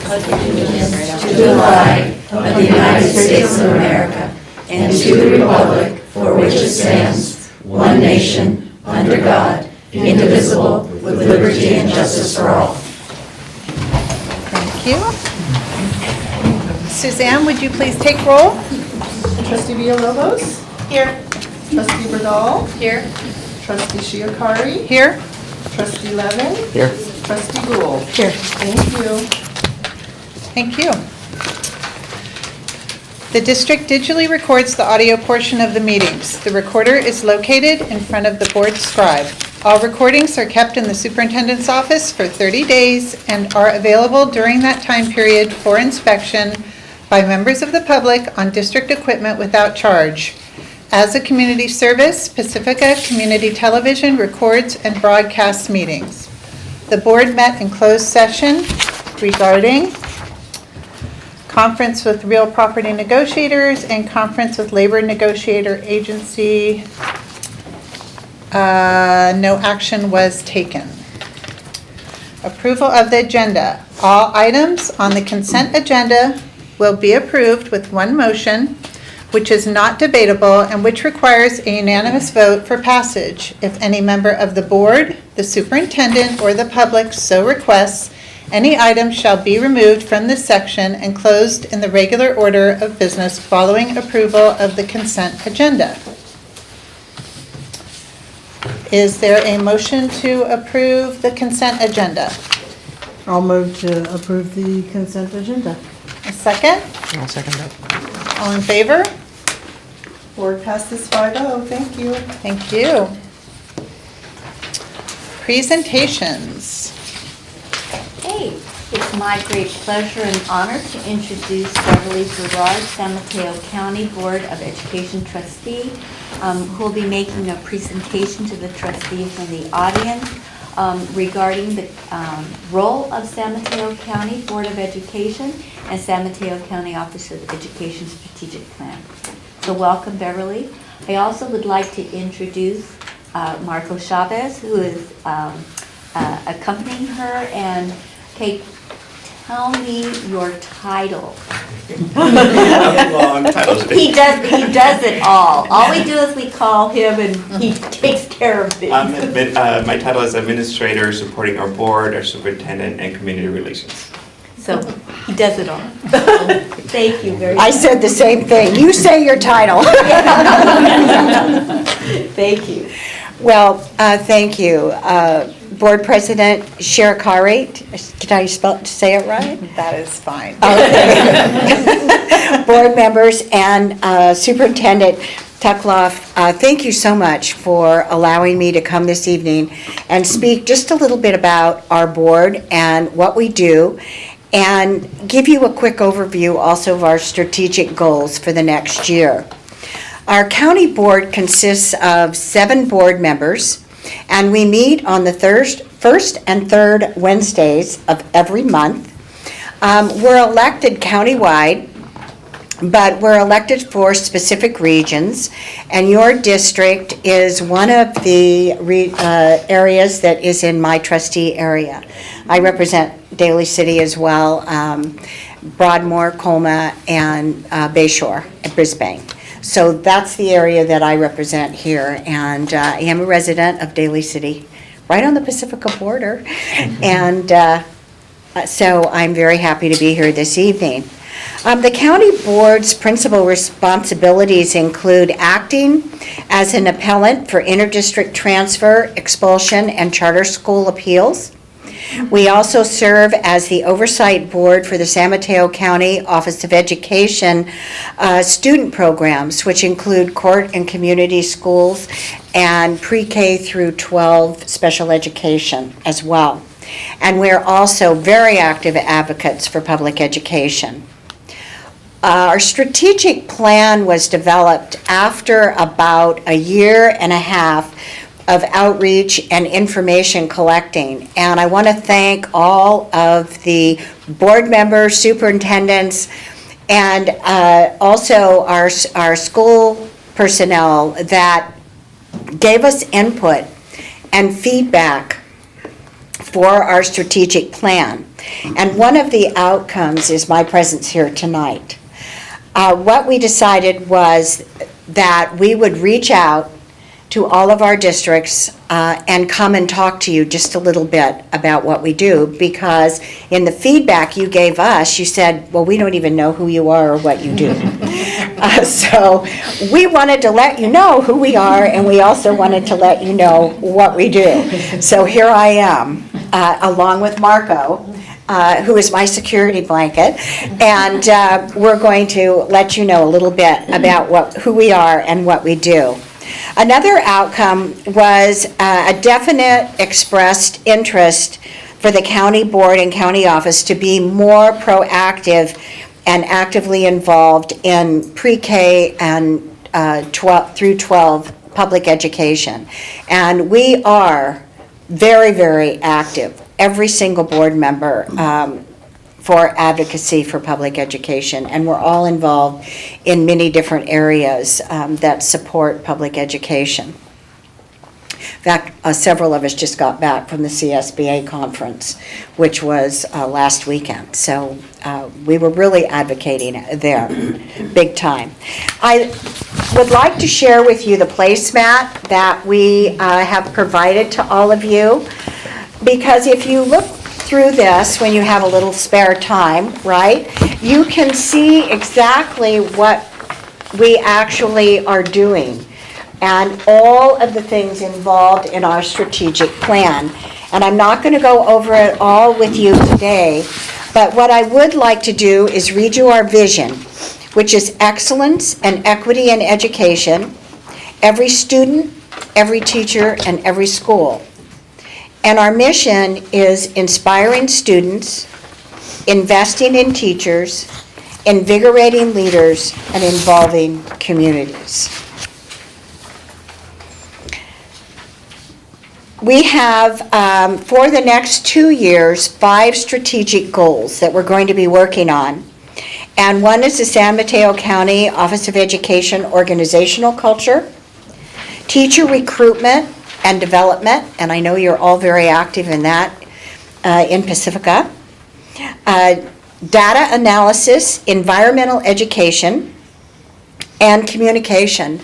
allegiance to the flag of the United States of America and to the republic for which it stands, one nation, under God, indivisible, with liberty and justice for all. Thank you. Suzanne, would you please take roll? Trustee Villalobos? Here. Trustee Bradal? Here. Trustee Shiakari? Here. Trustee Levin? Here. Trustee Gould? Here. Thank you. Thank you. The district digitally records the audio portion of the meetings. The recorder is located in front of the board scribe. All recordings are kept in the superintendent's office for 30 days and are available during that time period for inspection by members of the public on district equipment without charge. As a community service, Pacifica Community Television records and broadcasts meetings. The board met in closed session regarding conference with real property negotiators and conference with labor negotiator agency. No action was taken. Approval of the agenda. All items on the consent agenda will be approved with one motion, which is not debatable and which requires a unanimous vote for passage. If any member of the board, the superintendent, or the public so requests, any item shall be removed from this section and closed in the regular order of business following approval of the consent agenda. Is there a motion to approve the consent agenda? I'll move to approve the consent agenda. A second? I'll second that. All in favor? Board passes 5-0. Thank you. Thank you. Presentations. Hey, it's my great pleasure and honor to introduce Beverly Gerard, San Mateo County Board of Education trustee, who will be making a presentation to the trustees in the audience regarding the role of San Mateo County Board of Education and San Mateo County Office of Education Strategic Plan. So welcome, Beverly. I also would like to introduce Marco Chavez, who is accompanying her. And Kate, tell me your title. Long titles. He does it all. All we do is we call him and he takes care of things. My title is Administrator, supporting our board, our superintendent, and community relations. So he does it all. Thank you very much. I said the same thing. You say your title. Thank you. Well, thank you. Board President Shirakari, did I say it right? That is fine. Okay. Board members and Superintendent Tuckloff, thank you so much for allowing me to come this evening and speak just a little bit about our board and what we do, and give you a quick overview also of our strategic goals for the next year. Our county board consists of 7 board members, and we meet on the first and third Wednesdays of every month. We're elected countywide, but we're elected for specific regions, and your district is one of the areas that is in my trustee area. I represent Daly City as well, Broadmoor, Colma, and Bayshore, and Brisbane. So that's the area that I represent here, and I am a resident of Daly City, right on the Pacifica border, and so I'm very happy to be here this evening. The county board's principal responsibilities include acting as an appellant for interdistrict transfer, expulsion, and charter school appeals. We also serve as the oversight board for the San Mateo County Office of Education student programs, which include court and community schools and pre-K through 12 special education as well. And we're also very active advocates for public education. Our strategic plan was developed after about a year and a half of outreach and information collecting. And I want to thank all of the board members, superintendents, and also our school personnel that gave us input and feedback for our strategic plan. And one of the outcomes is my presence here tonight. What we decided was that we would reach out to all of our districts and come and talk to you just a little bit about what we do, because in the feedback you gave us, you said, well, we don't even know who you are or what you do. So we wanted to let you know who we are, and we also wanted to let you know what we do. So here I am, along with Marco, who is my security blanket, and we're going to let you know a little bit about who we are and what we do. Another outcome was a definite expressed interest for the county board and county office to be more proactive and actively involved in pre-K and 12 through 12 public education. And we are very, very active, every single board member, for advocacy for public education, and we're all involved in many different areas that support public education. In fact, several of us just got back from the CSBA conference, which was last weekend, so we were really advocating there, big time. I would like to share with you the placemat that we have provided to all of you, because if you look through this when you have a little spare time, right, you can see exactly what we actually are doing and all of the things involved in our strategic plan. And I'm not going to go over it all with you today, but what I would like to do is read you our vision, which is excellence and equity in education, every student, every teacher, and every school. And our mission is inspiring students, investing in teachers, invigorating leaders, and involving communities. We have, for the next 2 years, 5 strategic goals that we're going to be working on. And one is the San Mateo County Office of Education organizational culture, teacher recruitment and development, and I know you're all very active in that in Pacifica. Data analysis, environmental education, and communication.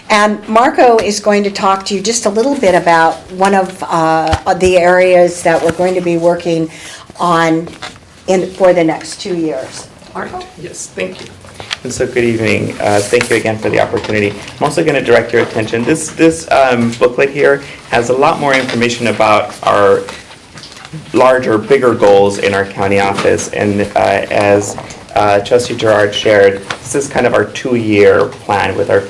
And Marco is going to talk to you just a little bit about one of the areas that we're going to be working on for the next 2 years. Marco? Yes, thank you. And so good evening. Thank you again for the opportunity. I'm also going to direct your attention. This booklet here has a lot more information about our larger, bigger goals in our county office. And as Trustee Gerard shared, this is kind of our 2-year plan with our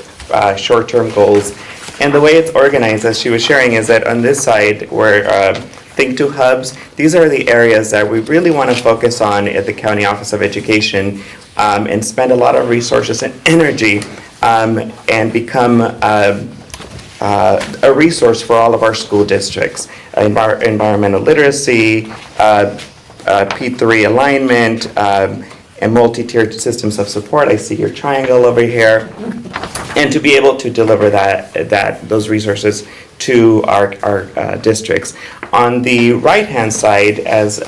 short-term goals. And the way it's organized, as she was sharing, is that on this side, where Think to Hubs, these are the areas that we really want to focus on at the County Office of Education and spend a lot of resources and energy and become a resource for all of our school districts. Environmental literacy, P3 alignment, and multi-tiered systems of support. I see your triangle over here. And to be able to deliver those resources to our districts. On the right-hand side, as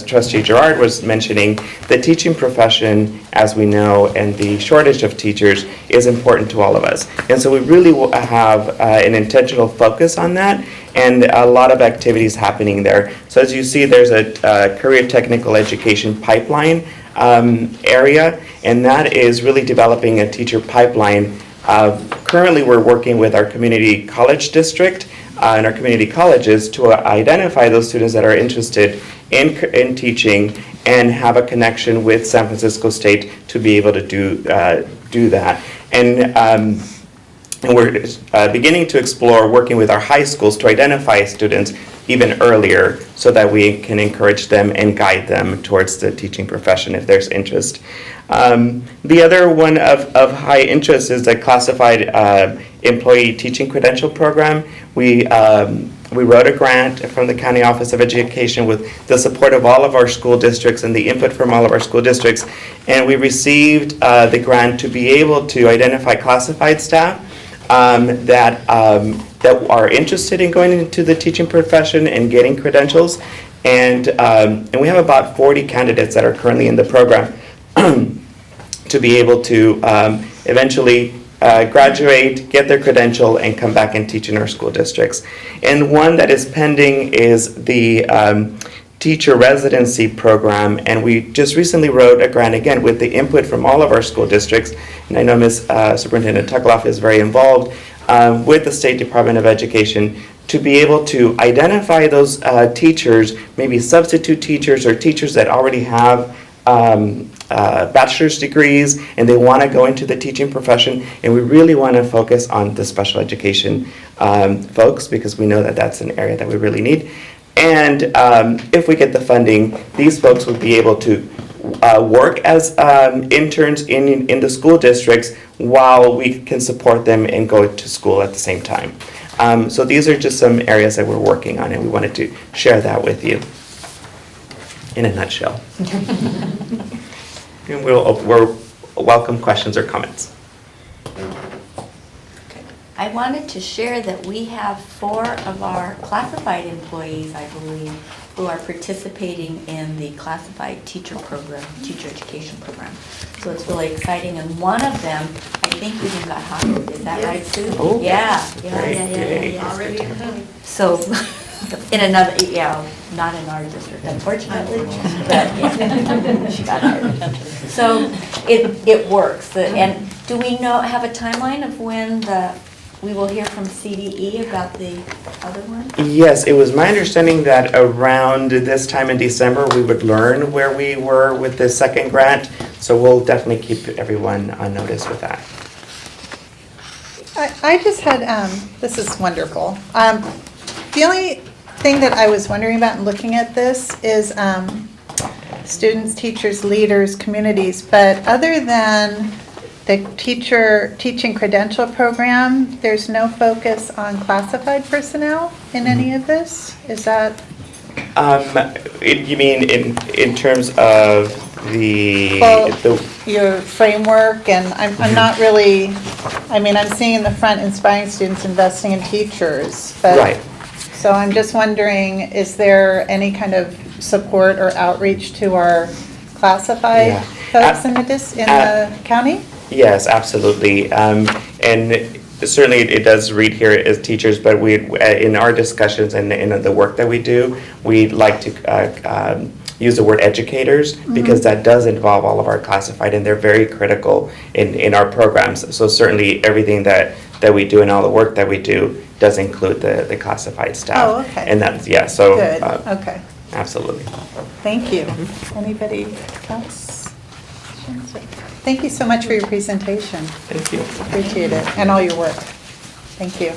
Trustee Gerard was mentioning, the teaching profession, as we know, and the shortage of teachers is important to all of us. And so we really have an intentional focus on that, and a lot of activities happening there. So as you see, there's a career technical education pipeline area, and that is really developing a teacher pipeline. Currently, we're working with our community college district and our community colleges to identify those students that are interested in teaching and have a connection with San Francisco State to be able to do that. And we're beginning to explore working with our high schools to identify students even earlier so that we can encourage them and guide them towards the teaching profession if there's interest. The other one of high interest is the classified employee teaching credential program. We wrote a grant from the County Office of Education with the support of all of our school districts and the input from all of our school districts, and we received the grant to be able to identify classified staff that that are interested in going into the teaching profession and getting credentials. And we have about 40 candidates that are currently in the program to be able to eventually graduate, get their credential, and come back and teach in our school districts. And one that is pending is the teacher residency program, and we just recently wrote a grant, again, with the input from all of our school districts, and I know Ms. Superintendent Tuckloff is very involved with the State Department of Education to be able to identify those teachers, maybe substitute teachers or teachers that already have bachelor's degrees and they want to go into the teaching profession, and we really want to focus on the special education folks because we know that that's an area that we really need. And if we get the funding, these folks would be able to work as interns in the school districts while we can support them and go to school at the same time. So these are just some areas that we're working on, and we wanted to share that with you in a nutshell. And we'll welcome questions or comments. I wanted to share that we have 4 of our classified employees, I believe, who are participating in the classified teacher program, teacher education program. So it's really exciting, and one of them, I think, even got hired. Is that right, Sue? Oh, yeah. great. Already so, in another, not in our district, unfortunately, but yeah, she got hired. So it works. And do we have a timeline of when we will hear from CDE about the other one? Yes, it was my understanding that around this time in December, we would learn where we were with the second grant. So we'll definitely keep everyone on notice with that. I just had, this is wonderful. The only thing that I was wondering about in looking at this is students, teachers, leaders, communities, but other than the teaching credential program, there's no focus on classified personnel in any of this? Is that? You mean in terms of Your framework, and I'm not really, I'm seeing in the front inspiring students investing in teachers, but. Right. So I'm just wondering, is there any kind of support or outreach to our classified folks in the county? Yes, absolutely. And certainly it does read here as teachers, but we, in our discussions and in the work that we do, we like to use the word educators because that does involve all of our classified, and they're very critical in our programs. So certainly everything that we do and all the work that we do does include the classified staff. Oh, okay. And that's, so. Good, okay. Absolutely. Thank you. Anybody else? Thank you so much for your presentation. Thank you. Appreciate it, and all your work. Thank you.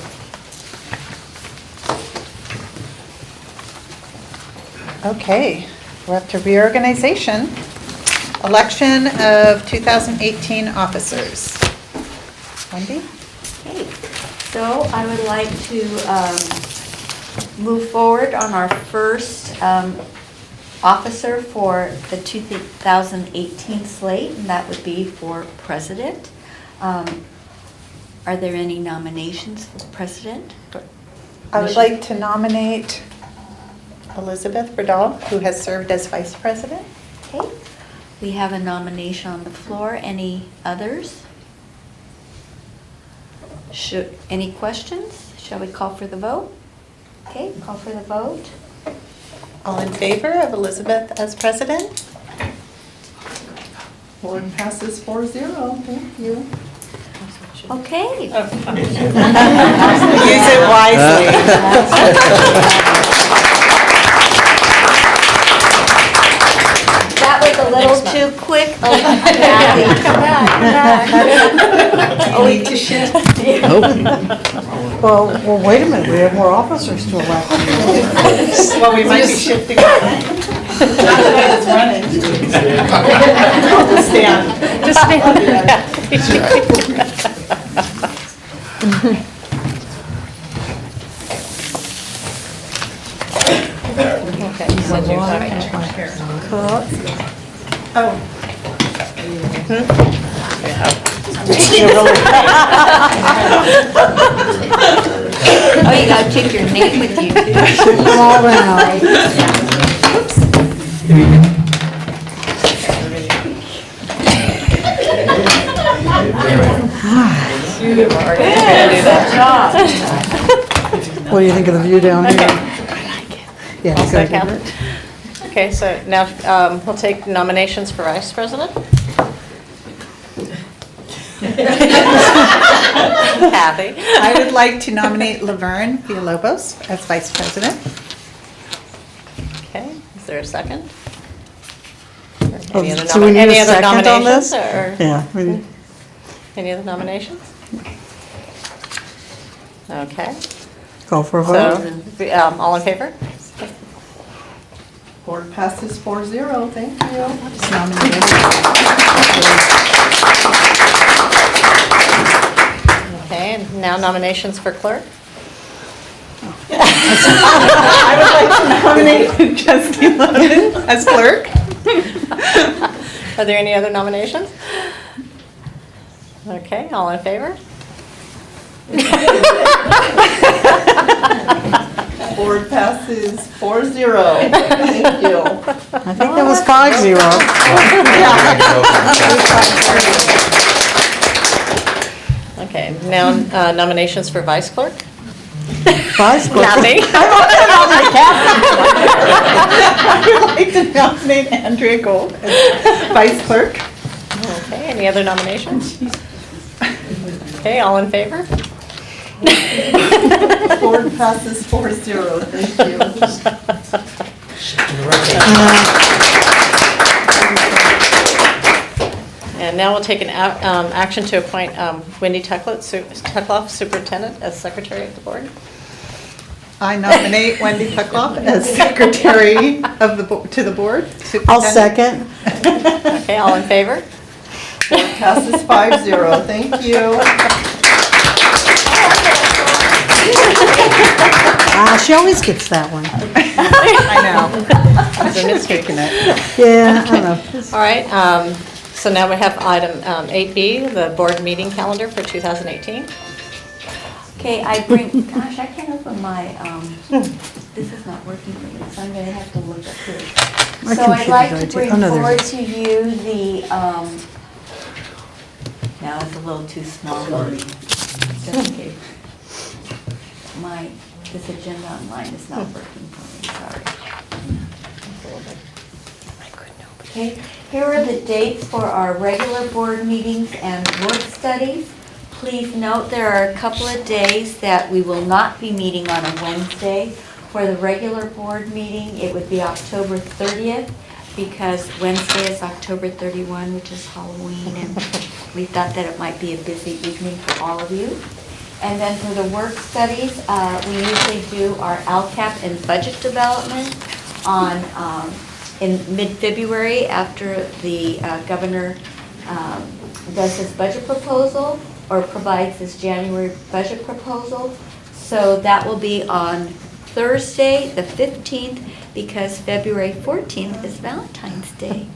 Okay, we're up to reorganization. Election of 2018 officers. Wendy? Okay, so I would like to move forward on our first officer for the 2018 slate, and that would be for president. Are there any nominations for president? I would like to nominate Elizabeth Bradall, who has served as vice president. Okay, we have a nomination on the floor. Any others? Any questions? Shall we call for the vote? Okay, call for the vote. All in favor of Elizabeth as president? Board passes 4-0, thank you. Okay. Use it wisely. That was a little too quick. Oh, You need to shift. Well, wait a minute, we have more officers to elect. Well, we might be shifting. Not that it's running. Just stand. Just Oh, you gotta take your name with you too. Come all around. What do you think of the view down here? Yeah, I'll good. second it. Okay, so now we'll take nominations for vice president. Kathy. I would like to nominate Laverne Villalobos as vice president. Okay, is there a second? Oh, Any other so we need a any other second on nominations, this? or Yeah. we- any other nominations? Okay, Go for a so, vote. all in favor? Board passes 4-0, thank you. Just nominated. Okay, and now nominations for clerk. I would like to nominate Trustee Loden as clerk. Are there any other nominations? Okay, all in favor? Board passes 4-0, thank you. I think that was 5-0. Okay, now nominations for vice clerk. Vice clerk. Kathy? I would like to nominate Andrea Gold as vice clerk. Okay, any other nominations? Okay, all in favor? Board passes 4-0, thank you. And now we'll take an action to appoint Wendy Tuckloff, superintendent, as secretary of the board. I nominate Wendy Tuckloff as secretary of to the board. I'll second. Okay, all in favor? Board passes 5-0, thank you. She always gets that one. I know. It's a mystery. Yeah, I know. All right, so now we have item 8B, the board meeting calendar for 2018. Okay, gosh, I can't open my, this is not working for me, so I'm gonna have to look up here. My So I'd like to computer's bring right there. Oh, no, there forward it is. to you the, now it's a little too small. Just in case. This agenda online is not working for me, sorry. Okay, here are the dates for our regular board meetings and work studies. Please note there are a couple of days that we will not be meeting on a Wednesday. For the regular board meeting, it would be October 30th, because Wednesday is October 31, which is Halloween, and we thought that it might be a busy evening for all of you. And then for the work studies, we usually do our LCAP and budget development in mid-February after the governor does his budget proposal or provides his January budget proposal. So that will be on Thursday, the 15th, because February 14th is Valentine's Day.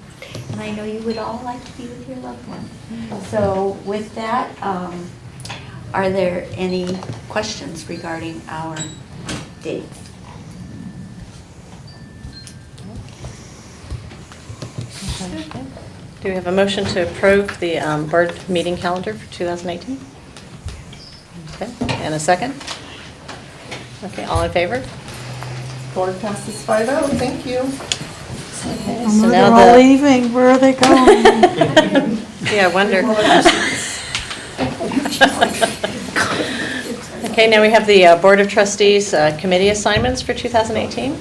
And I know you would all like to be with your loved ones. So with that, are there any questions regarding our dates? Do we have a motion to approve the board meeting calendar for 2018? Okay, and a second? Okay, all in favor? Board passes 5-0, thank you. Okay, Oh, so they're now all the, leaving. Where are they going? yeah, I wonder. Okay, now we have the Board of Trustees committee assignments for 2018.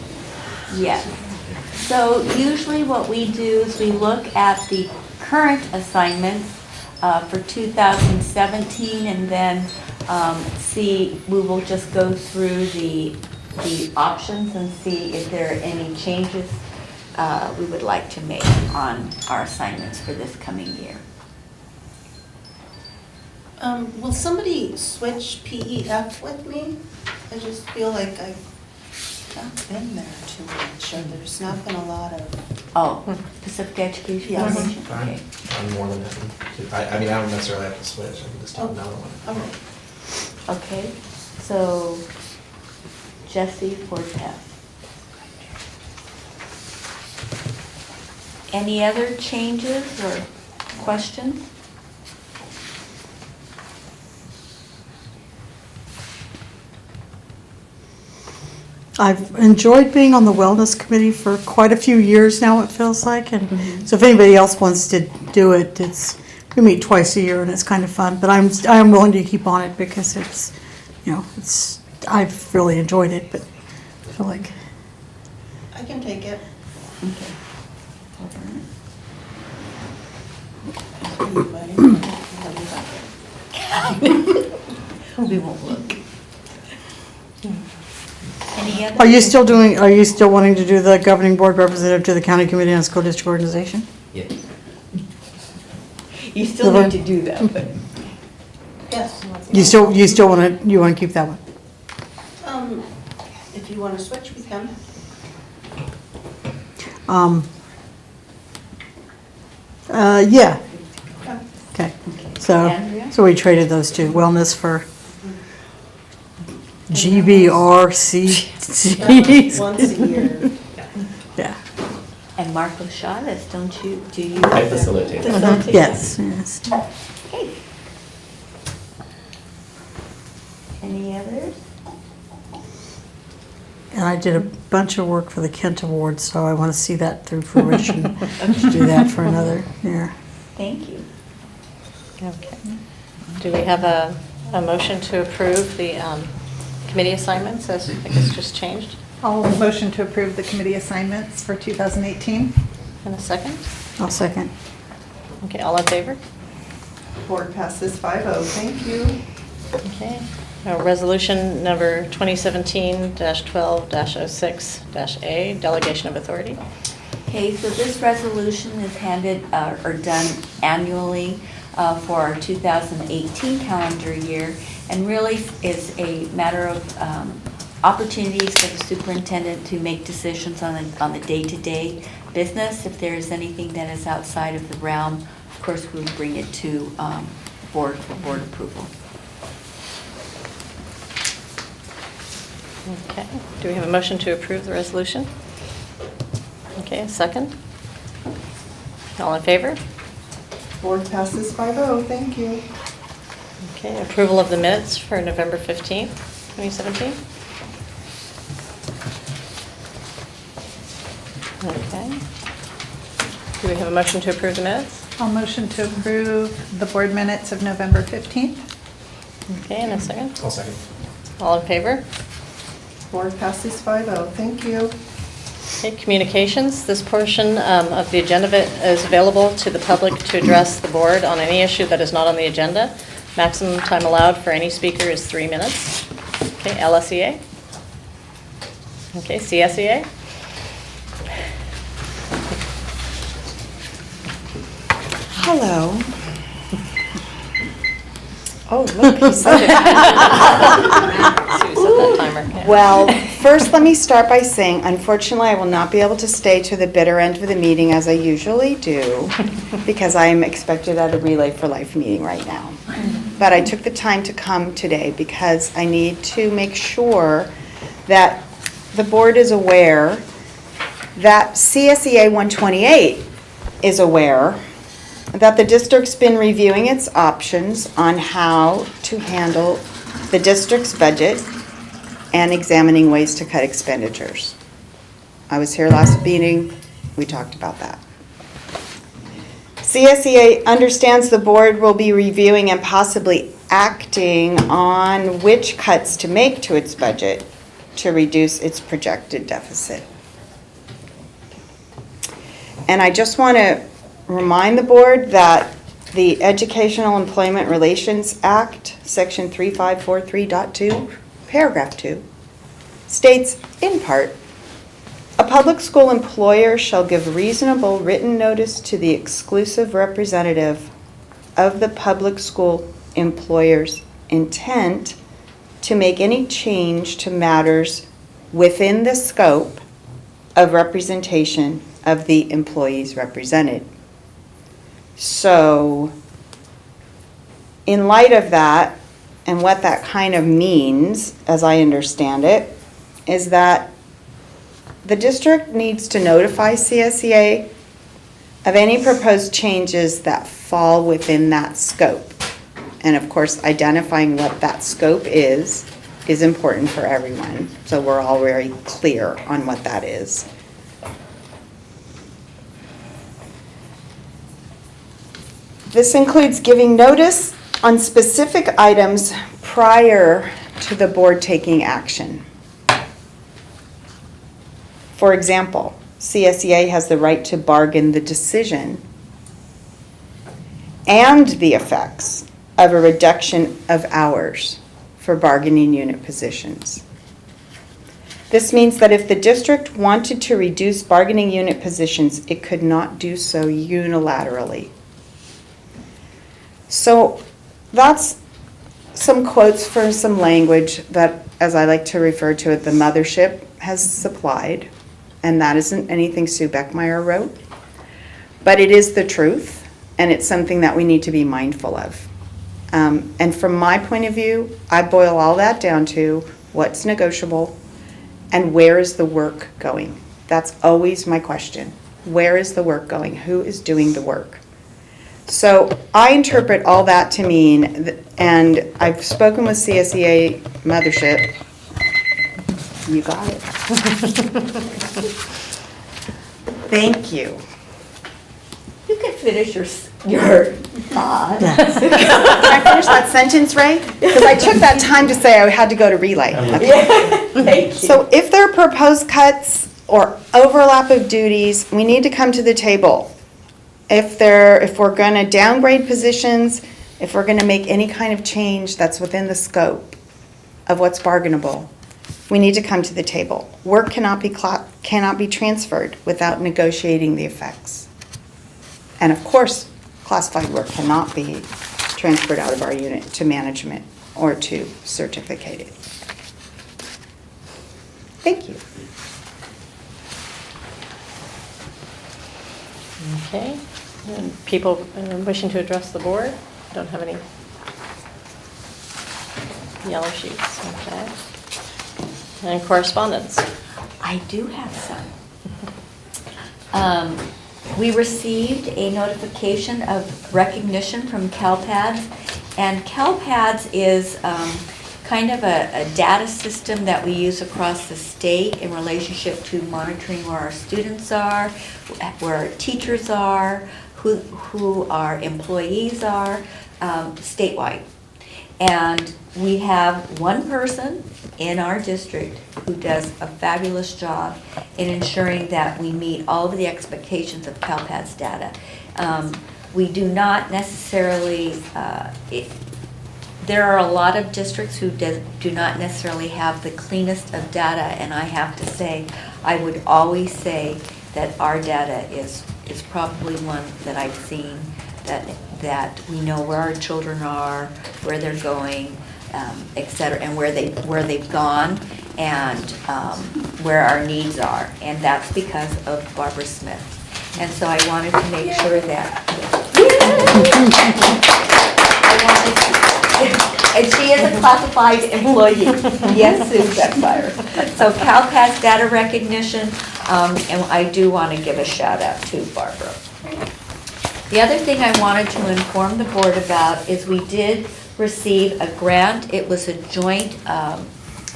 Yes. So usually what we do is we look at the current assignments for 2017, and then we will just go through the options and see if there are any changes we would like to make on our assignments for this coming year. Will somebody switch PEF with me? I just feel like I've not been there too much, or there's not been a lot of... Oh, Pacifica Education Yes. Foundation? Okay. I'm more than happy to. I mean, I don't necessarily have to switch. I can just take another one. Okay. Okay, So Jesse Fortes. Any other changes or questions? I've enjoyed being on the wellness committee for quite a few years now, it feels like, and so if anybody else wants to do it, we meet twice a year and it's kind of fun, but I'm willing to keep on it because it's, I've really enjoyed it, but I feel like, I can take it. We won't look. Any other? are you still wanting to do the governing board representative to the county committee on school district organization? Yes. You still need to do that, but. Yes. You still want to keep that one? If you want to switch, we can. Yeah. Okay. Okay, Andrea? so we traded those two, wellness for GBRC. Once a year. Yeah, And Marco Chavez, do you? I facilitate. yes. Okay. Any others? And I did a bunch of work for the Kent Award, so I want to see that through fruition. Do that for another year. Thank you. Okay. Do we have a motion to approve the committee assignments as I guess just changed? I'll motion to approve the committee assignments for 2018. In a second? I'll second. Okay, all in favor? Board passes 5-0. Thank you. Okay. Resolution number 2017-12-06-A, delegation of authority. Okay, so this resolution is handed or done annually for our 2018 calendar year, and really is a matter of opportunities for the superintendent to make decisions on the day-to-day business. If there is anything that is outside of the realm, of course, we would bring it to board for board approval. Okay. Do we have a motion to approve the resolution? Okay, a second? All in favor? Board passes 5-0. Thank you. Okay, approval of the minutes for November 15th, 2017. Okay. Do we have a motion to approve the minutes? I'll motion to approve the board minutes of November 15th. Okay, and a second? I'll second. All in favor? Board passes 5-0. Thank you. Okay, communications. This portion of the agenda is available to the public to address the board on any issue that is not on the agenda. Maximum time allowed for any speaker is 3 minutes. Okay, LSEA? Okay, CSEA? Hello. Oh, look, he said it. So we set that timer. Yeah. Well, first, let me start by saying, unfortunately, I will not be able to stay to the bitter end of the meeting as I usually do, because I am expected at a Relay for Life meeting right now. But I took the time to come today because I need to make sure that the board is aware that CSEA 128 is aware that the district's been reviewing its options on how to handle the district's budget and examining ways to cut expenditures. I was here last meeting, we talked about that. CSEA understands the board will be reviewing and possibly acting on which cuts to make to its budget to reduce its projected deficit. And I just want to remind the board that the Educational Employment Relations Act, Section 3543.2, Paragraph 2, states, in part, a public school employer shall give reasonable written notice to the exclusive representative of the public school employer's intent to make any change to matters within the scope of representation of the employees represented. So, in light of that, And what that kind of means, as I understand it, is that the district needs to notify CSEA of any proposed changes that fall within that scope. And of course, identifying what that scope is important for everyone. So we're all very clear on what that is. This includes giving notice on specific items prior to the board taking action. For example, CSEA has the right to bargain the decision and the effects of a reduction of hours for bargaining unit positions. This means that if the district wanted to reduce bargaining unit positions, it could not do so unilaterally. So that's some quotes for some language that, as I like to refer to it, the mothership has supplied. And that isn't anything Sue Beckmeyer wrote. But it is the truth, and it's something that we need to be mindful of. And from my point of view, I boil all that down to what's negotiable and where is the work going. That's always my question. Where is the work going? Who is doing the work? So I interpret all that to mean, and I've spoken with CSEA Mothership. You got it. Thank you. You can finish your thought. Can I finish that sentence, Ray? Because I took that time to say I had to go to relay. Okay. Thank you. So if there are proposed cuts or overlap of duties, we need to come to the table. If we're going to downgrade positions, if we're going to make any kind of change that's within the scope of what's bargainable, we need to come to the table. Work cannot be transferred without negotiating the effects. And of course, classified work cannot be transferred out of our unit to management or to certificated. Thank you. Okay. And people wishing to address the board? Don't have any yellow sheets. Okay. And correspondence? I do have some. We received a notification of recognition from CalPADS, and CalPADS is kind of a data system that we use across the state in relationship to monitoring where our students are, where our teachers are, who our employees are, statewide. And we have one person in our district who does a fabulous job in ensuring that we meet all of the expectations of CalPADS data. We do not necessarily, there are a lot of districts who do not necessarily have the cleanest of data, and I have to say, I would always say that our data is probably one that I've seen that we know where our children are, where they're going, et cetera, and where they've gone, and where our needs are. And that's because of Barbara Smith. And so I wanted to make sure that. And she is a classified employee. Yes, Sue Beckmeyer. So CalPADS data recognition, and I do want to give a shout out to Barbara. The other thing I wanted to inform the board about is we did receive a grant. It was a joint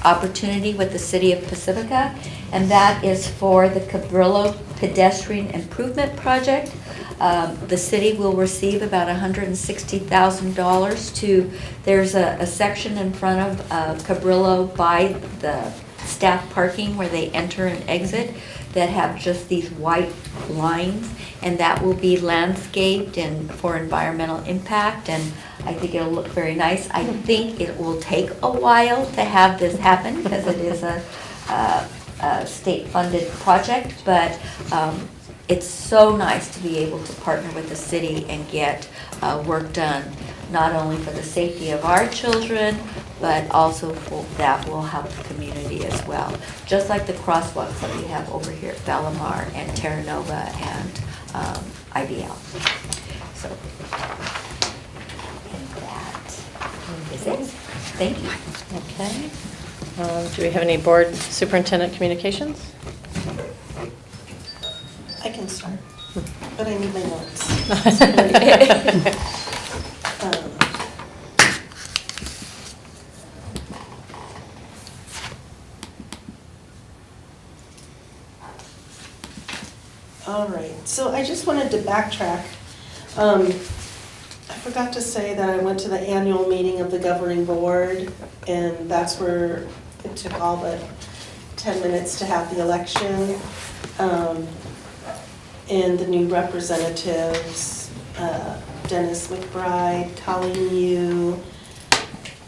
opportunity with the city of Pacifica, and that is for the Cabrillo Pedestrian Improvement Project. The city will receive about $160,000 to, there's a section in front of Cabrillo by the staff parking where they enter and exit that have just these white lines, and that will be landscaped and for environmental impact, and I think it'll look very nice. I think it will take a while to have this happen because it is a state-funded project, but it's so nice to be able to partner with the city and get work done, not only for the safety of our children, but also that will help the community as well. Just like the crosswalks that we have over here at Bellamar and Terra Nova and IBL. So, and that. Is it? Thank you. Okay. Do we have any board superintendent communications? I can start, but I need my notes. Um, All right, so I just wanted to backtrack. I forgot to say that I went to the annual meeting of the governing board, and that's where it took all but 10 minutes to have the election. And the new representatives, Dennis McBride, Colleen Yu,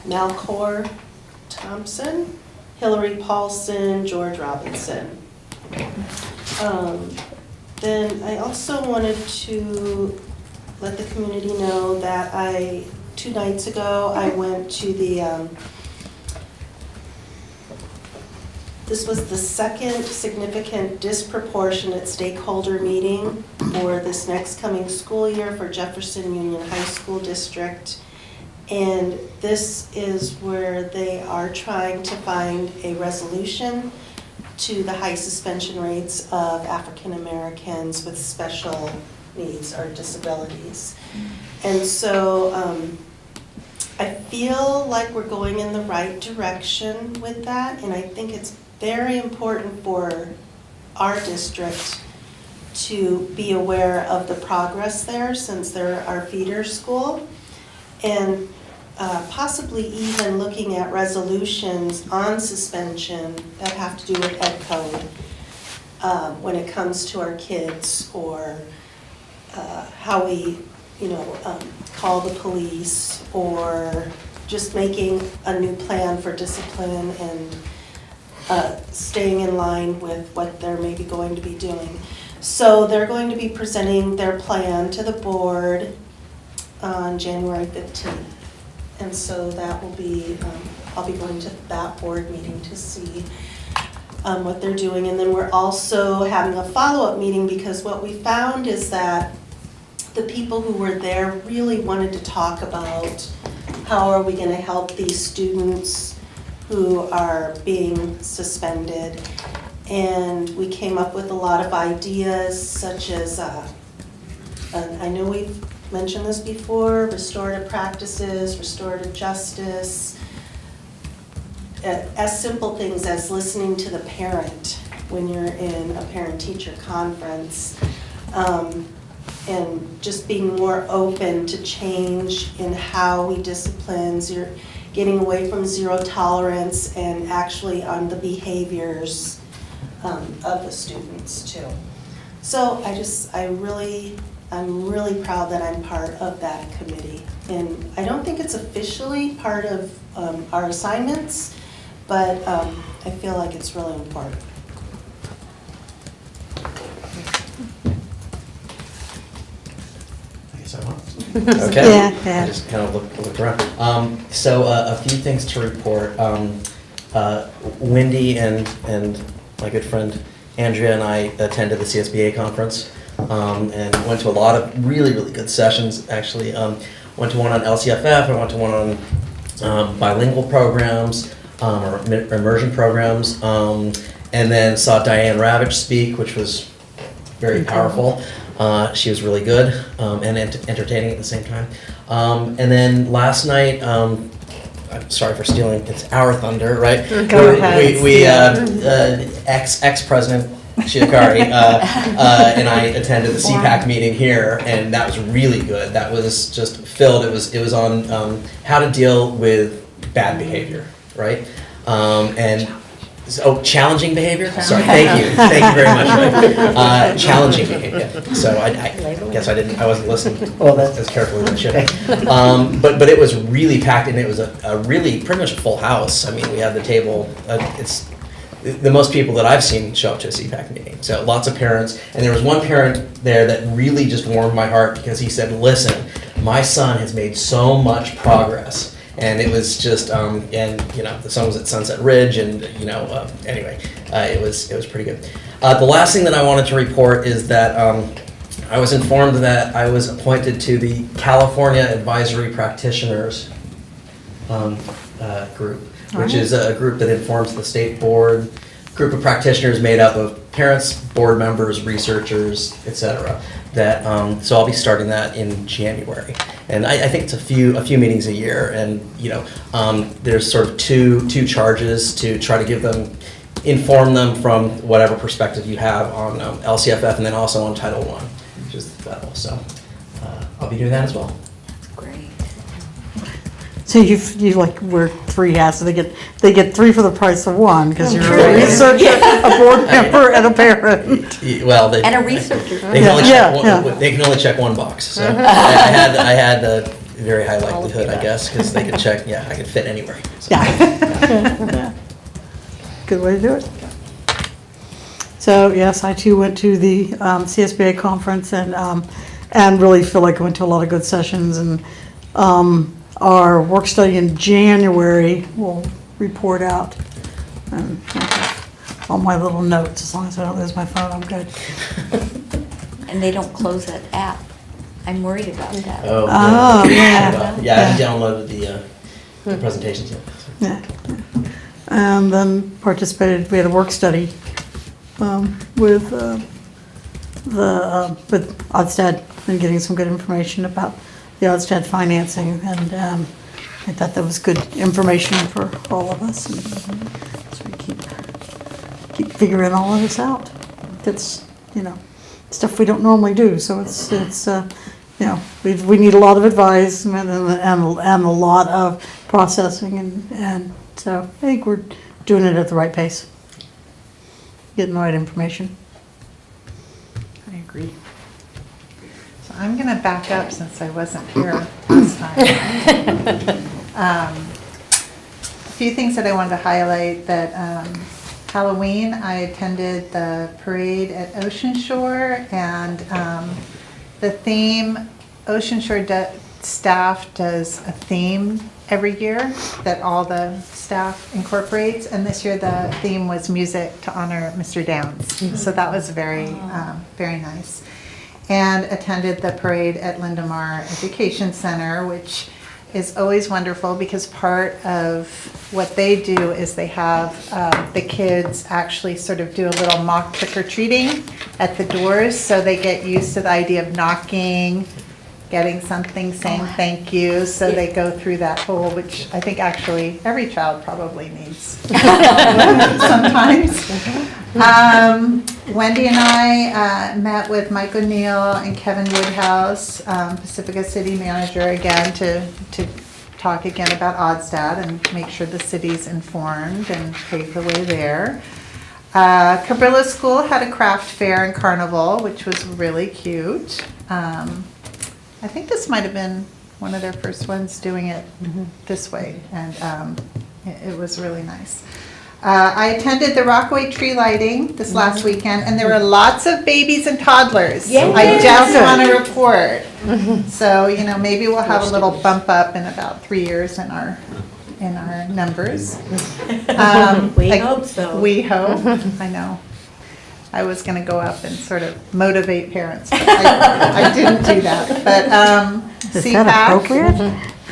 Malcor Thompson, Hillary Paulson, George Robinson. Then I also wanted to let the community know that 2 nights ago, I went to the, this was the second significant disproportionate stakeholder meeting for this next coming school year for Jefferson Union High School District. And this is where they are trying to find a resolution to the high suspension rates of African Americans with special needs or disabilities. And so I feel like we're going in the right direction with that, and I think it's very important for our district to be aware of the progress there, since they're our feeder school, and possibly even looking at resolutions on suspension that have to do with ed code when it comes to our kids, or how we, call the police, or just making a new plan for discipline and staying in line with what they're maybe going to be doing. So they're going to be presenting their plan to the board on January 15th. And so that will be, I'll be going to that board meeting to see what they're doing. And then we're also having a follow-up meeting, because what we found is that the people who were there really wanted to talk about how are we going to help these students who are being suspended. And we came up with a lot of ideas, such as, I know we've mentioned this before, restorative practices, restorative justice, as simple things as listening to the parent when you're in a parent-teacher conference, and just being more open to change in how we discipline, getting away from zero tolerance and actually on the behaviors of the students too. So I'm really proud that I'm part of that committee. And I don't think it's officially part of our assignments, but I feel like it's really important. I guess I want. Okay. Yeah. I just kind of looked around. So a few things to report. Wendy and my good friend Andrea and I attended the CSBA conference. And went to a lot of really, really good sessions, actually. Went to one on LCFF, I went to one on bilingual programs, or immersion programs, and then saw Diane Ravitch speak, which was very powerful. She was really good and entertaining at the same time. And then last night, I'm sorry for stealing, it's our thunder, right? Go ahead. We ex-president Shiakari and I attended the CPAC meeting here, and that was really good. That was just filled. It was on how to deal with bad behavior, right? Challenging behavior. Sorry, thank you very much. Right? Challenging behavior. So I guess I wasn't listening as carefully as I should have. But it was really packed, and it was a really pretty much a full house. I mean, we had the table. It's the most people that I've seen show up to a CPAC meeting. So lots of parents, and there was one parent there that really just warmed my heart, because he said, listen, my son has made so much progress. And it was just, the son was at Sunset Ridge, and anyway, it was pretty good. The last thing that I wanted to report is that I was informed that I was appointed to the California Advisory Practitioners group, which is a group that informs the state board, group of practitioners made up of parents, board members, researchers, et cetera. That, so I'll be starting that in January. And I think it's a few meetings a year, and, there's sort of two charges to try to inform them from whatever perspective you have on LCFF, and then also on Title I, which is the federal. So I'll be doing that as well. Great. So you like wear 3 hats, so they get 3 for the price of 1, because you're a researcher, a board member, and a parent. Well, And a researcher. They can only check Yeah. they can only check one box. So I had a very high likelihood, I guess, because they could check. Yeah, I could fit anywhere. So. Yeah. Good way to do it. So yes, I too went to the CSBA conference and really feel like I went to a lot of good sessions, and our work study in January will report out. And all my little notes, as long as I don't lose my phone, I'm good. And they don't close that app. I'm worried about that. Oh, yeah. Yeah, I haven't downloaded the presentations yet. Yeah. And then participated, we had a work study with Odstad, and getting some good information about the Odstad financing, and I thought that was good information for all of us. And so we keep figuring all of this out. That's, stuff we don't normally do, so it's we need a lot of advisement and a lot of processing, and so I think we're doing it at the right pace, getting the right information. I agree. So I'm going to back up since I wasn't here last time. A few things that I wanted to highlight. That Halloween, I attended the parade at Ocean Shore, and the theme, Ocean Shore staff does a theme every year that all the staff incorporates, and this year the theme was music to honor Mr. Downs. So that was very nice. And attended the parade at Lindemar Education Center, which is always wonderful because part of what they do is they have the kids actually sort of do a little mock trick-or-treating at the doors, so they get used to the idea of knocking, getting something, saying thank you, so they go through that whole, which I think actually every child probably needs sometimes. Wendy and I met with Mike O'Neill and Kevin Woodhouse, Pacifica City Manager, again to talk again about Odstad and make sure the city's informed and pave the way there. Cabrillo School had a craft fair and carnival, which was really cute. I think this might have been one of their first ones doing it this way, and it was really nice. I attended the Rockaway tree lighting this last weekend, and there were lots of babies and toddlers. Yay! I just want to report. So, maybe we'll have a little bump up in about 3 years in our numbers. We hope so. We hope. I know. I was going to go up and sort of motivate parents, but I didn't do that. But Is CPAC, that appropriate?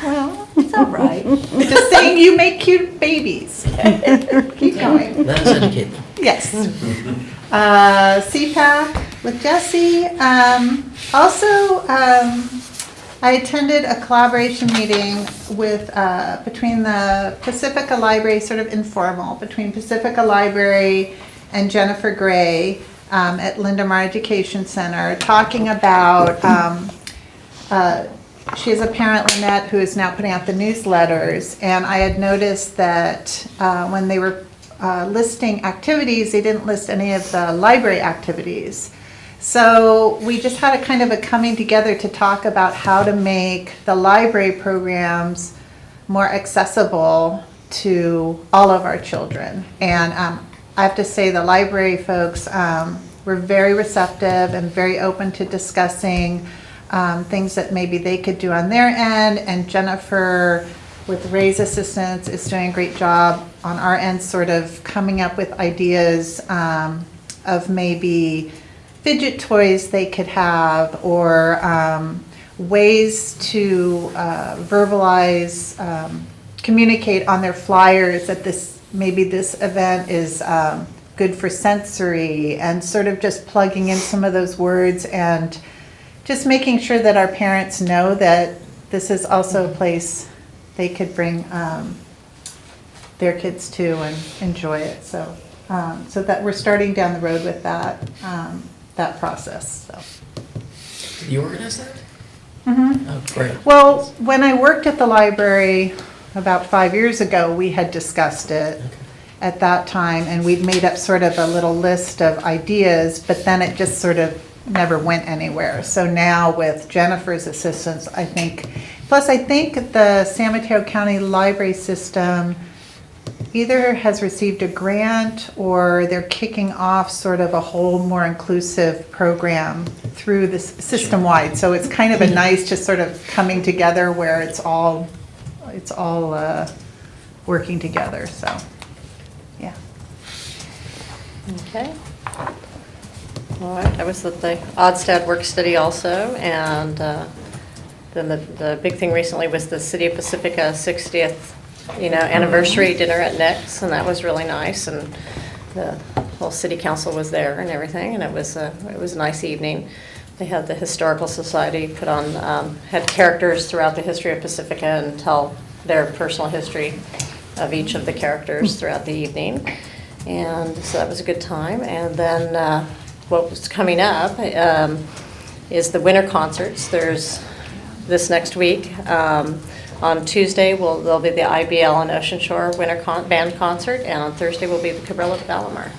well, It's all right. just saying you make cute babies. Keep going. Let us educate them. Yes. CPAC with Jesse. Also, I attended a collaboration meeting with between the Pacifica Library, sort of informal, between Pacifica Library and Jennifer Gray at Lindemar Education Center, talking about, she has a parent, Lynette, who is now putting out the newsletters, and I had noticed that when they were listing activities, they didn't list any of the library activities. So we just had a kind of a coming together to talk about how to make the library programs more accessible to all of our children. And I have to say the library folks were very receptive and very open to discussing things that maybe they could do on their end. And Jennifer, with Ray's assistance, is doing a great job on our end, sort of coming up with ideas of maybe fidget toys they could have, or ways to verbalize communicate on their flyers that maybe this event is good for sensory, and sort of just plugging in some of those words and just making sure that our parents know that this is also a place they could bring their kids to and enjoy it. So that we're starting down the road with that process. So. Did you organize that? Mm-hmm. Oh, great. Well, when I worked at the library about 5 years ago, we had discussed it at that time, and we'd made up sort of a little list of ideas, but then it just sort of never went anywhere. So now with Jennifer's assistance, I think the San Mateo County Library System either has received a grant or they're kicking off sort of a whole more inclusive program through this system-wide. So it's kind of a nice just sort of coming together where it's all working together, so, yeah. Okay. All right, I was at the Odstad work study also, and then the big thing recently was the City of Pacifica 60th, anniversary dinner at Nick's, and that was really nice, and the whole city council was there and everything, and it was a nice evening. They had the Historical Society put on, had characters throughout the history of Pacifica and tell their personal history of each of the characters throughout the evening. And so that was a good time. And then what was coming up is the winter concerts. There's this next week. On Tuesday, there'll be the IBL and Ocean Shore Winter Band Concert, and on Thursday will be the Cabrillo Valimar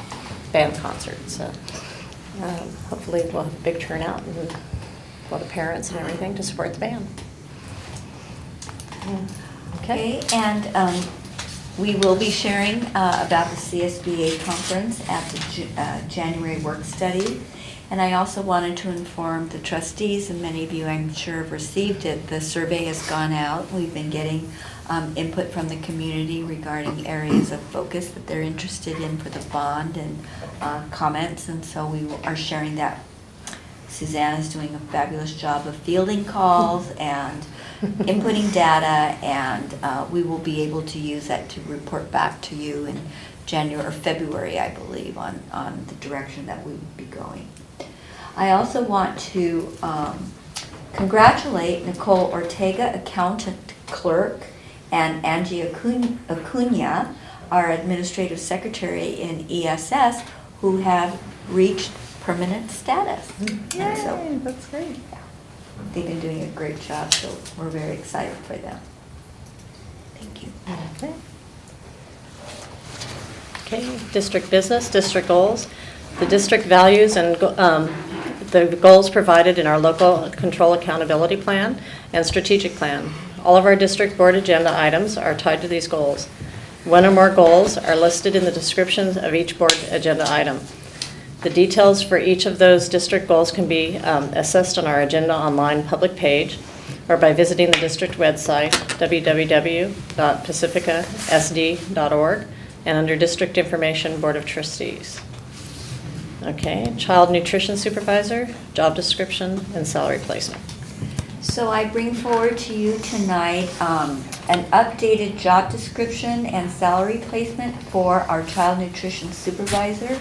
Band Concert. So hopefully we'll have a big turnout and a lot of parents and everything to support the band. Okay, and we will be sharing about the CSBA conference at the January work study. And I also wanted to inform the trustees, and many of you I'm sure have received it, the survey has gone out. We've been getting input from the community regarding areas of focus that they're interested in for the bond and comments, and so we are sharing that. Suzanne is doing a fabulous job of fielding calls and inputting data, and we will be able to use that to report back to you in January or February, I believe, on the direction that we would be going. I also want to congratulate Nicole Ortega, accountant clerk, and Angie Acuna, our administrative secretary in ESS, who have reached permanent status. Yay, so, that's great. they've been doing a great job, so we're very excited for them. Thank you. Okay, district business, district goals. The district values and the goals provided in our local control accountability plan and strategic plan. All of our district board agenda items are tied to these goals. One or more goals are listed in the descriptions of each board agenda item. The details for each of those district goals can be assessed on our agenda online public page or by visiting the district website, www.pacificasd.org, and under District Information, Board of Trustees. Okay, child nutrition supervisor, job description, and salary placement. So I bring forward to you tonight an updated job description and salary placement for our child nutrition supervisor.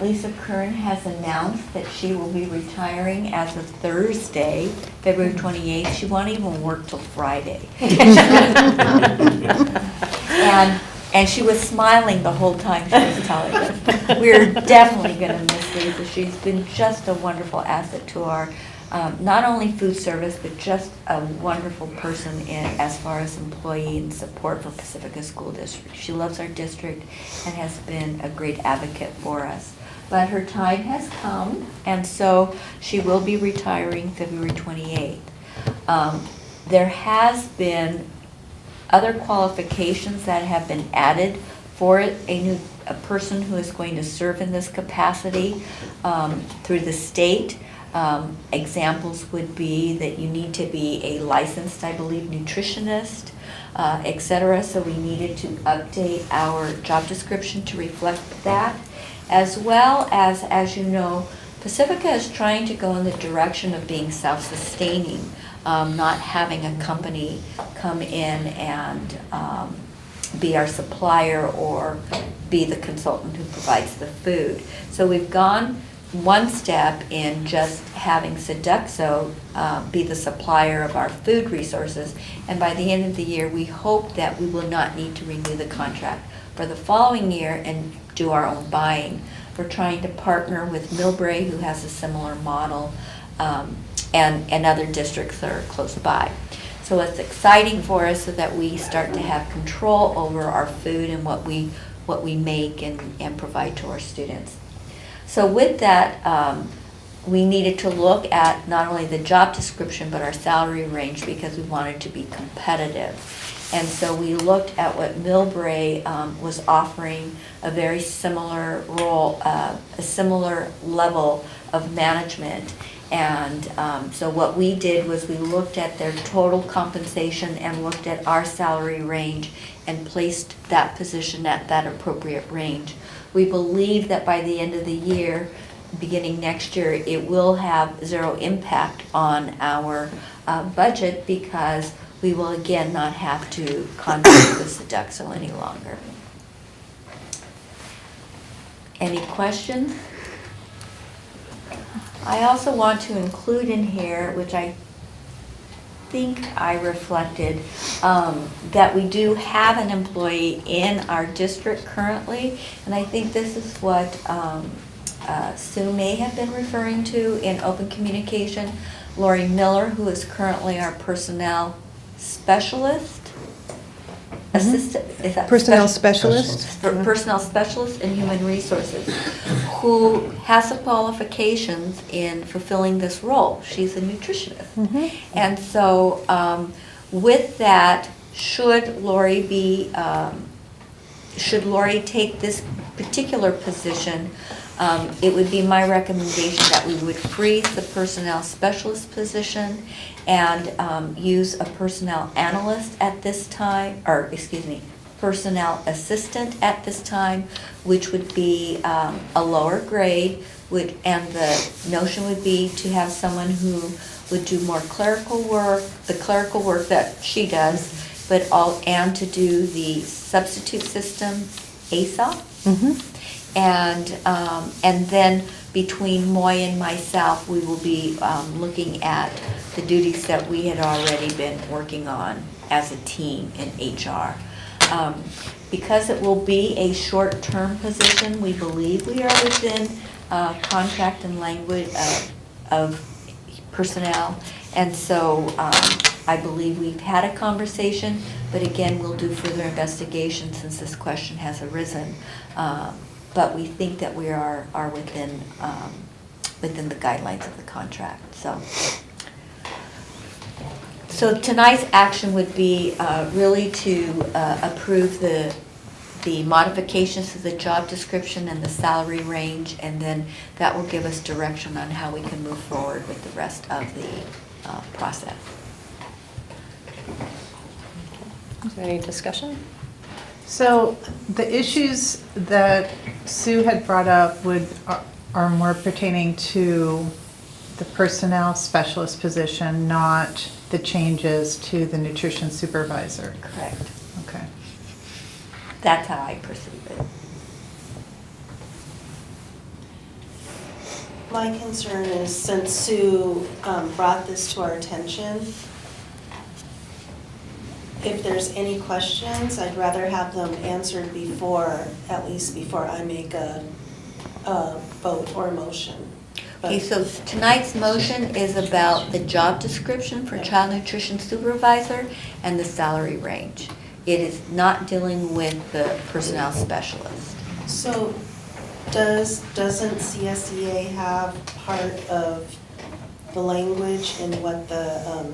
Lisa Kern has announced that she will be retiring as of Thursday, February 28th. She won't even work till Friday. And she was smiling the whole time she was telling us. We're definitely going to miss Lisa. She's been just a wonderful asset to our, not only food service, but just a wonderful person as far as employee and support for Pacifica School District. She loves our district and has been a great advocate for us. But her time has come, and so she will be retiring February 28th. There has been other qualifications that have been added for a person who is going to serve in this capacity through the state. Examples would be that you need to be a licensed, I believe, nutritionist, etc. So we needed to update our job description to reflect that, as well as you know, Pacifica is trying to go in the direction of being self-sustaining, not having a company come in and be our supplier or be the consultant who provides the food. So we've gone one step in just having Sodexo be the supplier of our food resources, and by the end of the year, we hope that we will not need to renew the contract for the following year and do our own buying. We're trying to partner with Millbrae, who has a similar model, and other districts that are close by. So it's exciting for us so that we start to have control over our food and what we make and provide to our students. So with that, we needed to look at not only the job description, but our salary range, because we wanted to be competitive. And so we looked at what Millbrae was offering, a very similar role, a similar level of management. And so what we did was we looked at their total compensation and looked at our salary range and placed that position at that appropriate range. We believe that by the end of the year, beginning next year, it will have zero impact on our budget, because we will again not have to contract with Sodexo any longer. Any questions? I also want to include in here, which I think I reflected, that we do have an employee in our district currently, and I think this is what Sue may have been referring to in open communication. Lori Miller, who is currently our personnel specialist, assistant, is that Personnel special- specialist? Personnel specialist in human resources, who has the qualifications in fulfilling this role. She's a nutritionist. And so with that, should Lori take this particular position, it would be my recommendation that we would freeze the personnel specialist position and use a personnel analyst at this time, or excuse me, personnel assistant at this time, which would be a lower grade, and the notion would be to have someone who would do more clerical work, the clerical work that she does, and to do the substitute system, ASOP. And then between Moy and myself, we will be looking at the duties that we had already been working on as a team in HR. Because it will be a short-term position, we believe we are within contract and language of personnel. And so I believe we've had a conversation, but again, we'll do further investigation since this question has arisen. But we think that we are within the guidelines of the contract. So tonight's action would be really to approve the modifications to the job description and the salary range, and then that will give us direction on how we can move forward with the rest of the process. Is there any discussion? So the issues that Sue had brought up are more pertaining to the personnel specialist position, not the changes to the nutrition supervisor. Correct. Okay. That's how I perceive it. My concern is, since Sue brought this to our attention, if there's any questions, I'd rather have them answered at least before I make a vote or a motion. Okay, so tonight's motion is about the job description for child nutrition supervisor and the salary range. It is not dealing with the personnel specialist. So doesn't CSEA have part of the language in what the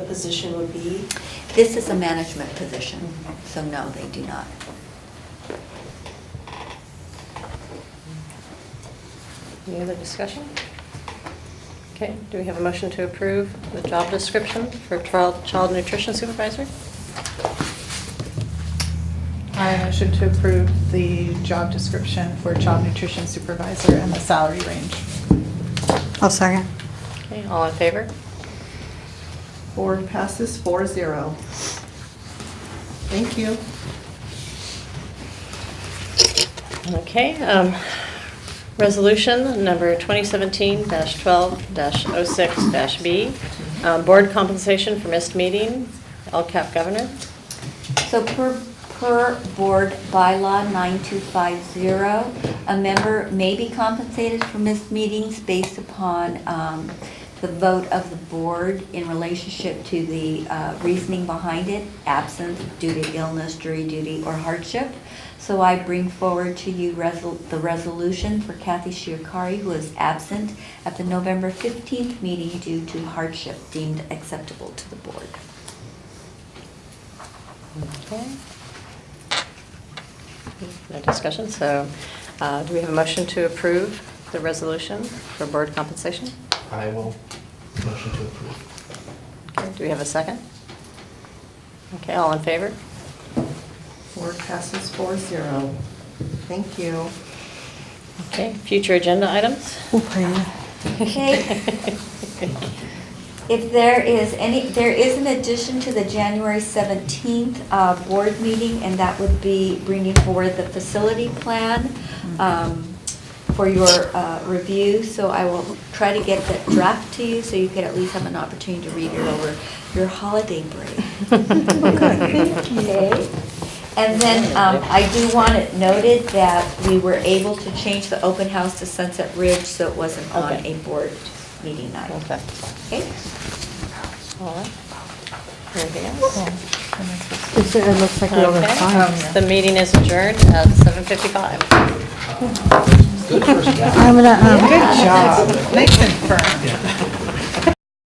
position would be? This is a management position, so no, they do not. Any other discussion? Okay, do we have a motion to approve the job description for child nutrition supervisor? I motion to approve the job description for child nutrition supervisor and the salary range. I'll second. Okay, all in favor? Board passes 4-0. Thank you. Okay, resolution number 2017-12-06-B, board compensation for missed meeting, LCAP governor. So per board bylaw 9250, a member may be compensated for missed meetings based upon the vote of the board in relationship to the reasoning behind it, absence due to illness, jury duty, or hardship. So I bring forward to you the resolution for Kathy Shiokari, who is absent at the November 15th meeting due to hardship deemed acceptable to the board. Okay. No discussion, so do we have a motion to approve the resolution for board compensation? I will motion to approve. Okay, do we have a second? Okay, all in favor? Board passes 4-0. Thank you. Okay, future agenda items? Okay. If there is an addition to the January 17th board meeting, and that would be bringing forward the facility plan for your review. So I will try to get that draft to you so you could at least have an opportunity to read it over your holiday break. Okay. And then I do want it noted that we were able to change the open house to Sunset Ridge, so it wasn't on Okay. a board meeting night. Okay. Okay? All right. Anything else? It looks like we all have Okay, time. the meeting is adjourned at 7:55. Good first guess. I'm gonna, Good job. Nice and firm.